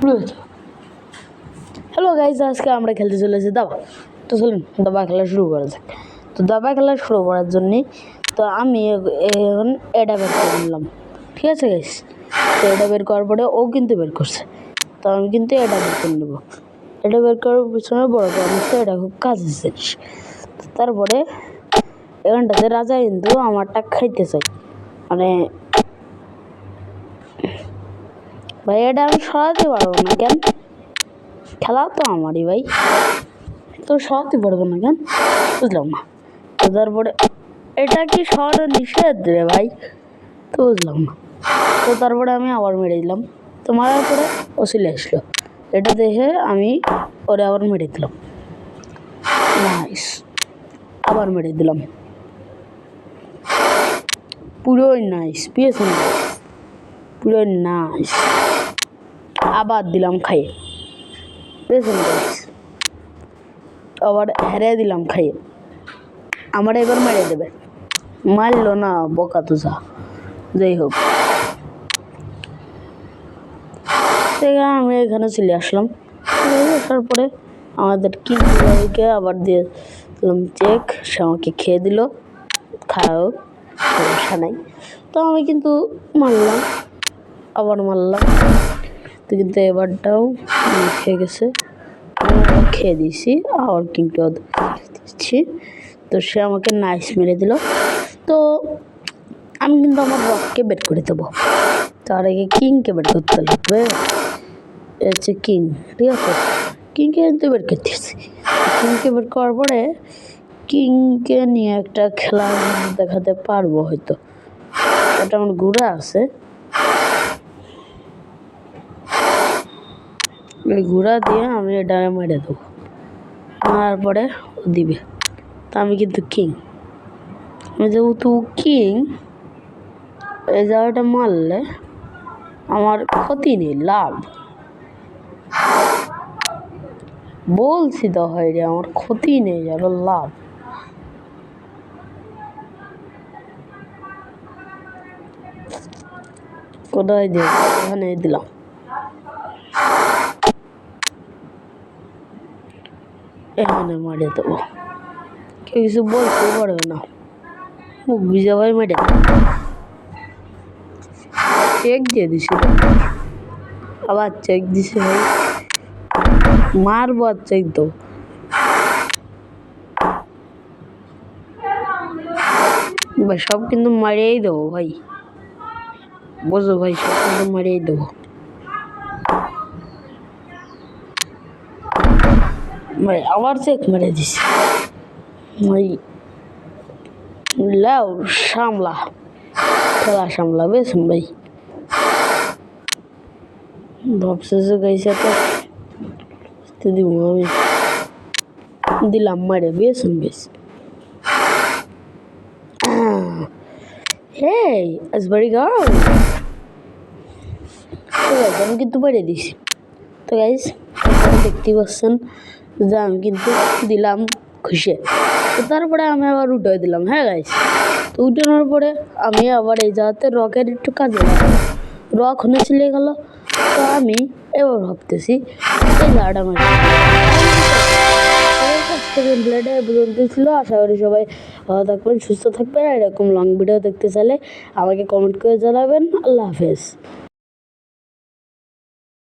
শুরু হয়েছে। Hello guys, আজকে আমরা খেলতে চলেছি দাবা। তো চলুন দাবা খেলা শুরু করা যাক। তো দাবা খেলা শুরু করার জন্যে তো আমি এখন এটা বের করে নিলাম, ঠিক আছে গাইজ। তো এটা বের করার পরে ও কিন্তু বের করছে, তো আমি কিন্তু এটা বের করে নেবো। এটা বের করার পিছনে বড় কারণ হচ্ছে এটা খুব কাজের জিনিস। তারপরে এখানটাতে রাজা কিন্তু আমারটা খাইতে চাই, মানে ভাই এটা আমি সরাতে পারবো না কেন? খেলা তো আমারই ভাই, তো সরাতে পারবো না কেন বুঝলাম না। তো তারপরে এটা কি সরানো নিষেধ রে ভাই, তো বুঝলাম না। তো তারপরে আমি আবার মেরে দিলাম, তো মারার পরে ও চলে আসলো। এটা দেখে আমি ওরে আবার মেরে দিলাম, নাইস। আবার মেরে দিলাম, পুরোই নাইস, পেয়েছেন পুরোই নাইস। আবার দিলাম খাইয়ে, পেয়েছেন আবার হেরে দিলাম খাইয়ে। আমার এবার মেরে দেবে, মারলো না বোকা তো যা। যাই হোক, আমি এখানে চলে আসলাম। আসার পরে আমাদের কিংকে আবার দিয়ে দিলাম চেক, সে আমাকে খেয়ে দিল। খাও, সমস্যা নাই। তো আমি কিন্তু মারলাম, আবার মারলাম, তো কিন্তু এবারটাও খেয়ে গেছে, খেয়ে দিয়েছি। আবার কিংকেও দিচ্ছি, তো সে আমাকে নাইস মেরে দিল। তো আমি কিন্তু আমার রককে বের করে দেবো, তার আগে কিংকে বের করতে লাগবে। হচ্ছে কিং, ঠিক আছে। কিংকে কিন্তু বের করতেছি, কিংকে বের করার পরে কিংকে নিয়ে একটা খেলা দেখাতে পারবো হয়তো। এটা আমার ঘুরে আছে, এই ঘোড়া দিয়ে আমি এটা মেরে দেবো, মারার পরে ও দিবে। তা আমি কিন্তু কিং, আমি যেহেতু কিং, এই জায়গাটা মারলে আমার ক্ষতি নেই, লাভ। বলছি তো হয় রে, আমার ক্ষতি নেই, আরো লাভ। কোথায় দিয়ে এখানে দিলাম, এখানে মারিয়ে দেবো, কেউ কিছু বলতে পারবে না, মুখ ভিজা ভাই মেরে চেক দিয়ে দিছি, আবার চেক দিছি ভাই, মারবো আর চেক দেবো। ভাই সব কিন্তু মারিয়েই দেবো ভাই, বোঝো ভাই, সব কিন্তু মারিয়েই দেবো ভাই। আবার চেক মেরে দিছি ভাই, লাও সামলা, খেলা সামলা, বেশ ভাই। ভাবছে যে গাইছে তো দিব, আমি দিলাম মারে, বেশ বেশ। হেই আজ বাড়ি গাও, তো গাইজ আমি কিন্তু মেরে দিছি। তো গাইজ দেখতেই পাচ্ছেন যে আমি কিন্তু দিলাম খুশি। তো তারপরে আমি আবার উঠে দিলাম, হ্যাঁ গাইজ। তো উঠানোর পরে আমি আবার এই জায়গাতে রকের একটু কাজে রক হনে চলে গেল। তো আমি এবার ভাবতেছি এই জায়গাটা আমার প্লেটে পর্যন্ত ছিল। আশা করি সবাই ভালো থাকবেন, সুস্থ থাকবেন। এরকম লং ভিডিও দেখতে চাইলে আমাকে কমেন্ট করে জানাবেন। আল্লাহ হাফেজ।